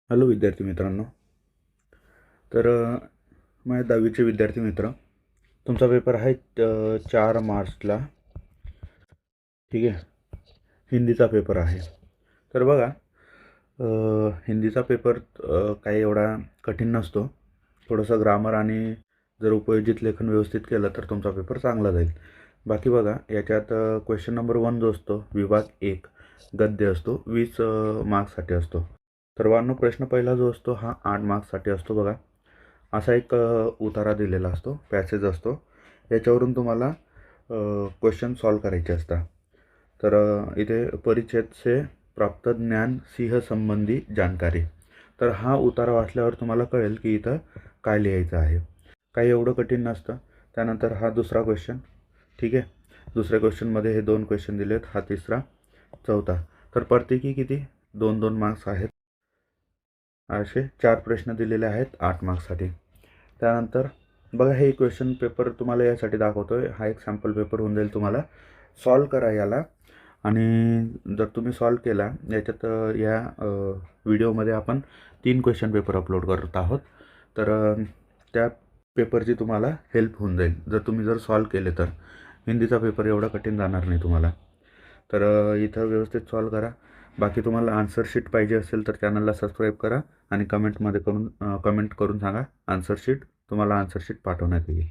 Hello विद्यार्थी मित्रांनो. तर माझ्या 10वीचे विद्यार्थी मित्र, तुमचा पेपर आहे 4 मार्चला. ठीक आहे. हिंदीचा पेपर आहे. तर बघा, हिंदीचा पेपर काही एवढा कठीण नसतो. थोडंसं ग्रामर आणि जर उपयोजित लेखन व्यवस्थित केलं तर तुमचा पेपर चांगला जाईल. बाकी बघा, याच्यात क्वेश्चन नंबर 1 जो असतो विभाग 1 गद्य असतो, 20 मार्क्ससाठी असतो. तर वानो प्रश्न पहिला जो असतो हा 8 मार्क्ससाठी असतो. बघा, असा एक उतारा दिलेला असतो, पॅसेज असतो. याच्यावरून तुम्हाला क्वेश्चन सॉल्व करायचे असतात. तर इथे परिच्छेद से प्राप्त ज्ञान सिंह संबंधी जानकारी. तर हा उतारा वाचल्यावर तुम्हाला कळेल की इथं काय लिहायचं आहे. काही एवढं कठीण नसतं. त्यानंतर हा दुसरा क्वेश्चन. ठीक आहे. दुसऱ्या क्वेश्चनमध्ये हे 2 क्वेश्चन दिलेत, हा तिसरा, चौथा. तर प्रत्येकी किती 2-2 मार्क्स आहेत. असे 4 प्रश्न दिलेले आहेत 8 मार्क्ससाठी. त्यानंतर बघा, हे क्वेश्चन पेपर तुम्हाला यासाठी दाखवतो आहे. हा एक सॅम्पल पेपर होऊन जाईल. तुम्हाला सॉल्व करा याला. आणि जर तुम्ही सॉल्व केला याच्यात या व्हिडिओमध्ये आपण 3 क्वेश्चन पेपर अपलोड करत आहोत. तर त्या पेपरची तुम्हाला हेल्प होऊन जाईल जर तुम्ही सॉल्व केले तर. हिंदीचा पेपर एवढा कठीण जाणार नाही तुम्हाला. तर इथं व्यवस्थित सॉल्व करा. बाकी तुम्हाला आन्सर शीट पाहिजे असेल तर चॅनलला सबस्क्राईब करा आणि कमेंट करून सांगा आन्सर शीट. तुम्हाला आन्सर शीट पाठवण्यात येईल.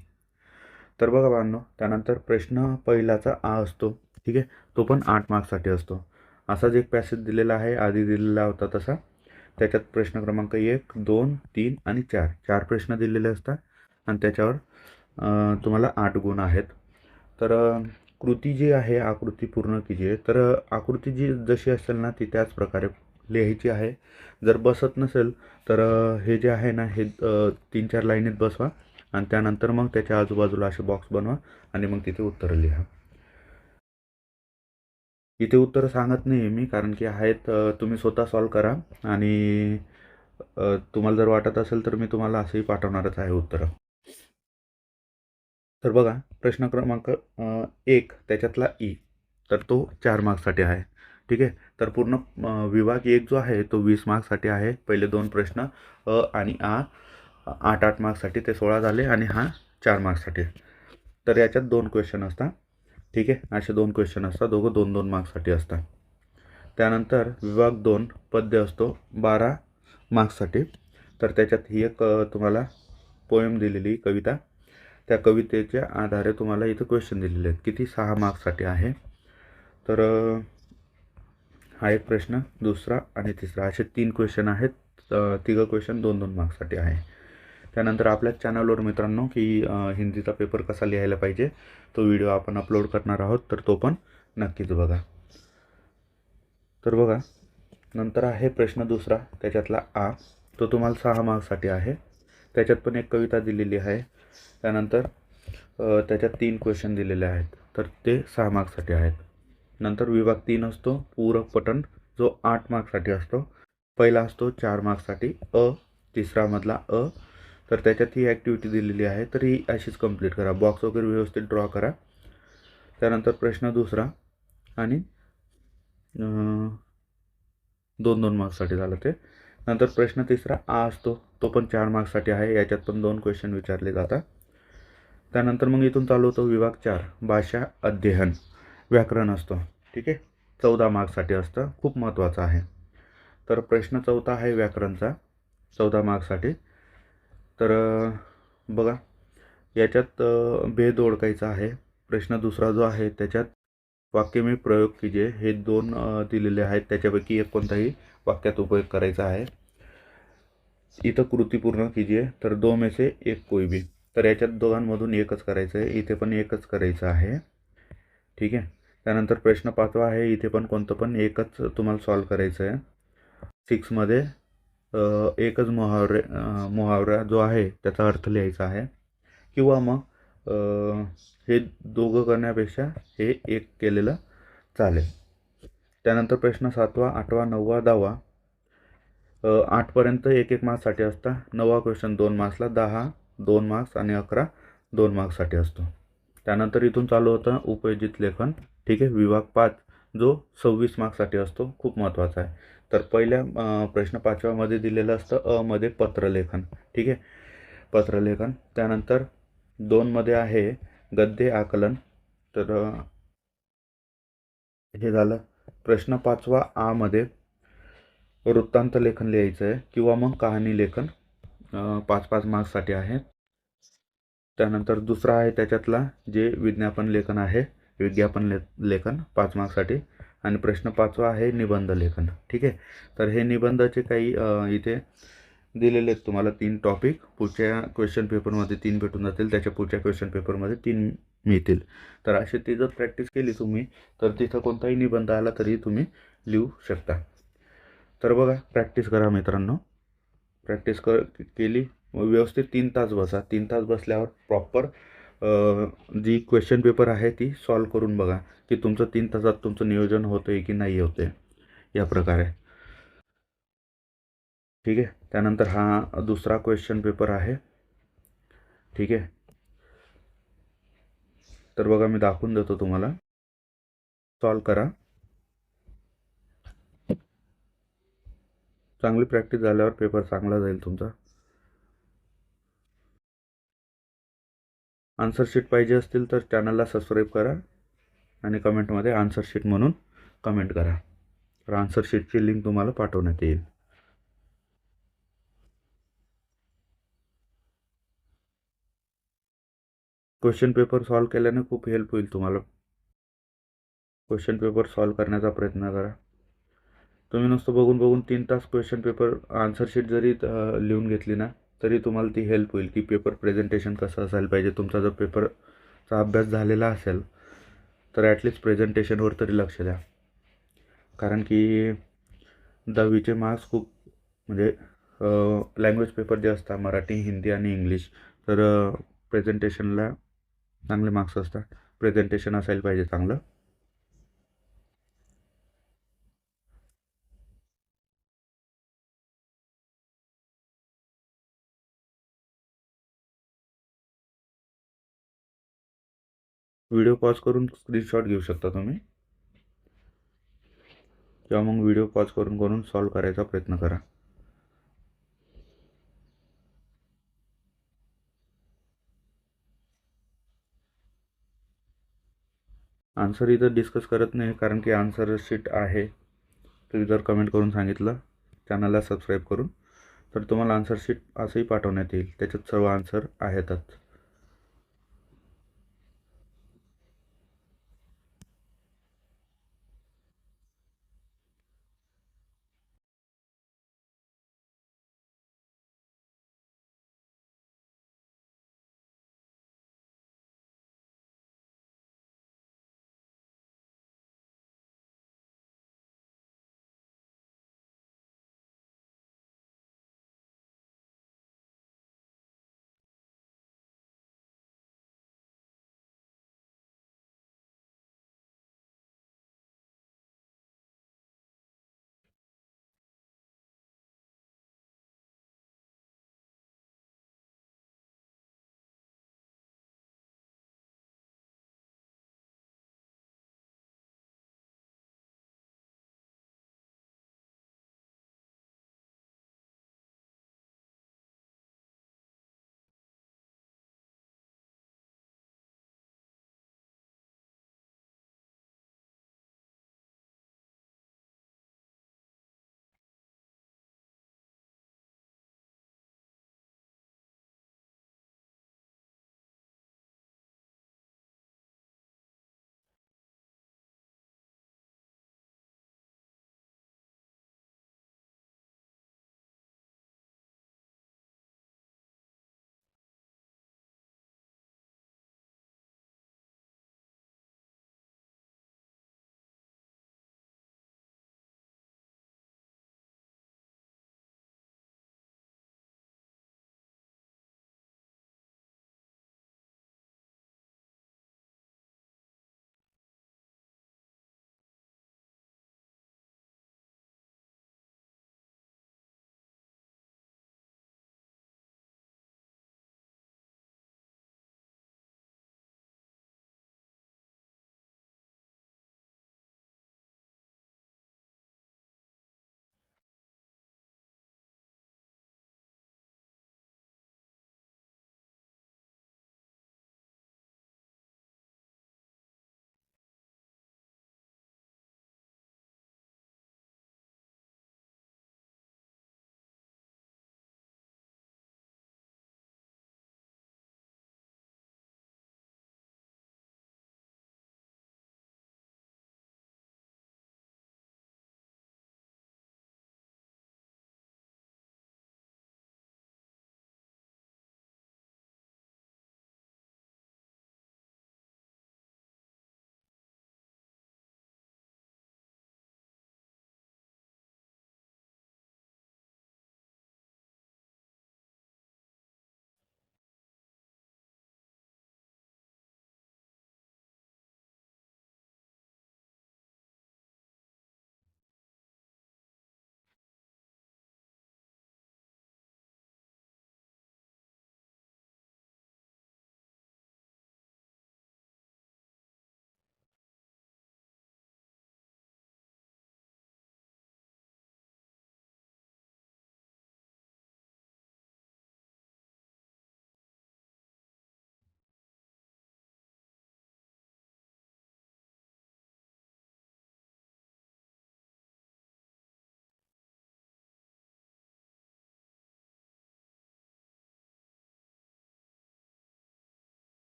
तर बघा बांधव, त्यानंतर प्रश्न पहिलाचा आ असतो. ठीक आहे. तो पण 8 मार्क्ससाठी असतो. असाच एक पॅसेज दिलेला आहे, आधी दिलेला होता तसा. त्याच्यात प्रश्न क्रमांक 1, 2, 3 आणि 4 प्रश्न दिलेले असतात आणि त्याच्यावर तुम्हाला 8 गुण आहेत. तर कृती जी आहे, आकृती पूर्ण कीजिए. तर आकृती जी जशी असेल ना ती त्याच प्रकारे लिहायची आहे. जर बसत नसेल तर हे जे आहे ना हे 3-4 लाईनीत बसवा आणि त्यानंतर मग त्याच्या आजूबाजूला असे बॉक्स बनवा आणि मग तिथे उत्तरं लिहा. इथे उत्तरं सांगत नाही मी, कारण की आहेत, तुम्ही स्वतः सॉल्व करा. आणि तुम्हाला जर वाटत असेल तर मी तुम्हाला असंही पाठवणारच आहे उत्तरं. तर बघा, प्रश्न क्रमांक 1 त्याच्यातला ई, तर तो 4 मार्क्ससाठी आहे. ठीक आहे. तर पूर्ण विभाग 1 जो आहे तो 20 मार्क्ससाठी आहे. पहिले 2 प्रश्न आणि 8 मार्क्ससाठी, ते 16 झाले. आणि हा 4 मार्क्ससाठी. तर याच्यात 2 क्वेश्चन असतात. ठीक आहे. असे 2 क्वेश्चन असतात, दोघं 2-2 मार्क्ससाठी असतात. त्यानंतर विभाग 2 पद्य असतो 12 मार्क्ससाठी. तर त्याच्यात ही एक तुम्हाला पोएम दिलेली, कविता. त्या कवितेच्या आधारे तुम्हाला इथं क्वेश्चन दिलेले आहेत. किती 6 मार्क्ससाठी आहे. तर हा एक प्रश्न, दुसरा आणि तिसरा, असे 3 क्वेश्चन आहेत. तिघं क्वेश्चन 2-2 मार्क्ससाठी आहे. त्यानंतर आपल्या चॅनलवर मित्रांनो की हिंदीचा पेपर कसा लिहायला पाहिजे तो व्हिडिओ आपण अपलोड करणार आहोत. तर तो पण नक्कीच बघा. तर बघा, नंतर आहे प्रश्न दुसरा त्याच्यातला आ, तो तुम्हाला 6 मार्क्ससाठी आहे. त्याच्यात पण एक कविता दिलेली आहे. त्यानंतर त्याच्यात 3 क्वेश्चन दिलेले आहेत, तर ते 6 मार्क्ससाठी आहेत. नंतर विभाग 3 असतो पूरक पठण, जो 8 मार्क्ससाठी असतो. पहिला असतो 4 मार्क्ससाठी तिसरा मधला तर त्याच्यात ही ॲक्टिव्हिटी दिलेली आहे, तर ही अशीच कंप्लीट करा. बॉक्स वगैरे व्यवस्थित ड्रॉ करा. त्यानंतर प्रश्न दुसरा आणि 2-2 मार्क्ससाठी झालं ते. नंतर प्रश्न तिसरा आ असतो, तो पण 4 मार्क्ससाठी आहे. याच्यात पण 2 क्वेश्चन विचारले जातात. त्यानंतर मग इथून चालू होतो विभाग 4 भाषा अध्ययन, व्याकरण असतो. ठीक आहे. 14 मार्क्ससाठी असतं, खूप महत्त्वाचं आहे. तर प्रश्न चौथा आहे व्याकरणचा, 14 मार्क्ससाठी. तर बघा, याच्यात भेद ओळखायचा आहे. प्रश्न दुसरा जो आहे त्याच्यात वाक्य में प्रयोग कीजिए, हे 2 दिलेले आहेत. त्याच्यापैकी एक कोणताही वाक्यात उपयोग करायचा आहे. इथं कृती पूर्ण कीजिए, तर 2 में से एक कोई भी. तर याच्यात दोघांमधून एकच करायचं आहे. इथे पण एकच करायचं आहे. ठीक आहे. त्यानंतर प्रश्न 5वा आहे. इथे पण कोणतं पण एकच तुम्हाला सॉल्व करायचं आहे. 6मध्ये एकच मुहावरा जो आहे त्याचा अर्थ लिहायचा आहे. किंवा मग हे दोघं करण्यापेक्षा हे एक केलेलं चालेल. त्यानंतर प्रश्न 7वा, 8वा, 9वा, 10वा, 8पर्यंत 1-1 मार्क्ससाठी असता. 9वा क्वेश्चन 2 मार्क्सला, 10 2 मार्क्स आणि 11 2 मार्क्ससाठी असतो. त्यानंतर इथून चालू होतं उपयोजित लेखन. ठीक आहे. विभाग 5 जो 26 मार्क्ससाठी असतो, खूप महत्त्वाचा आहे. तर पहिल्या प्रश्न 5व्यामध्ये दिलेलं असतं मध्ये पत्रलेखन. ठीक आहे, पत्रलेखन. त्यानंतर 2मध्ये आहे गद्य आकलन. तर हे झालं. प्रश्न 5वा मध्ये वृत्तांत लेखन लिहायचं आहे किंवा मग कहाणी लेखन. 5-5 मार्क्ससाठी आहे. त्यानंतर दुसरा आहे त्याच्यातला जे विज्ञापन लेखन आहे, लेखन 5 मार्क्ससाठी. आणि प्रश्न 5वा आहे निबंध लेखन. ठीक आहे, तर हे निबंधाचे काही इथे दिलेले आहेत तुम्हाला 3 टॉपिक. पुढच्या क्वेश्चन पेपरमध्ये 3 भेटून जातील, त्याच्या पुढच्या क्वेश्चन पेपरमध्ये 3 मिळतील. तर अशी ती जर प्रॅक्टिस केली तुम्ही तर तिथं कोणताही निबंध आला तरी तुम्ही लिहू शकता. तर बघा, प्रॅक्टिस करा मित्रांनो. प्रॅक्टिस केली व्यवस्थित 3 तास बसा. 3 तास बसल्यावर प्रॉपर जी क्वेश्चन पेपर आहे ती सॉल्व करून बघा की तुमचं 3 तासात तुमचं नियोजन होतं आहे की नाही होतं आहे, या प्रकारे. ठीक आहे, त्यानंतर हा दुसरा क्वेश्चन पेपर आहे. ठीक आहे, तर बघा मी दाखवून देतो तुम्हाला. सॉल्व करा. चांगली प्रॅक्टिस झाल्यावर पेपर चांगला जाईल तुमचा. आन्सर शीट पाहिजे असतील तर चॅनलला सबस्क्राईब करा आणि कमेंटमध्ये आन्सर शीट म्हणून कमेंट करा. तर आन्सर शीटची लिंक तुम्हाला पाठवण्यात येईल. क्वेश्चन पेपर सॉल्व केल्याने खूप हेल्प होईल तुम्हाला. क्वेश्चन पेपर सॉल्व करण्याचा प्रयत्न करा. तुम्ही नुसतं बघून बघून 3 तास क्वेश्चन पेपर आन्सर शीट जरी लिहून घेतली ना तरी तुम्हाला ती हेल्प होईल की पेपर प्रेझेंटेशन कसं असायला पाहिजे. तुमचा जर पेपरचा अभ्यास झालेला असेल तर ॲटलिस्ट प्रेझेंटेशनवर तरी लक्ष द्या. कारण की 10वीचे मार्क्स खूप म्हणजे लँग्वेज पेपर जे असतात मराठी, हिंदी आणि इंग्लिश, तर प्रेझेंटेशनला चांगले मार्क्स असतात. प्रेझेंटेशन असायला पाहिजे चांगलं. व्हिडिओ पॉज करून स्क्रीनशॉट घेऊ शकता तुम्ही किंवा मग व्हिडिओ पॉज करून सॉल्व करायचा प्रयत्न करा. आन्सर इथं डिस्कस करत नाही कारण की आन्सर शीट आहे. तुम्ही जर कमेंट करून सांगितलं चॅनलला सबस्क्राईब करून तर तुम्हाला आन्सर शीट असंही पाठवण्यात येईल. त्याच्यात सर्व आन्सर आहेतच.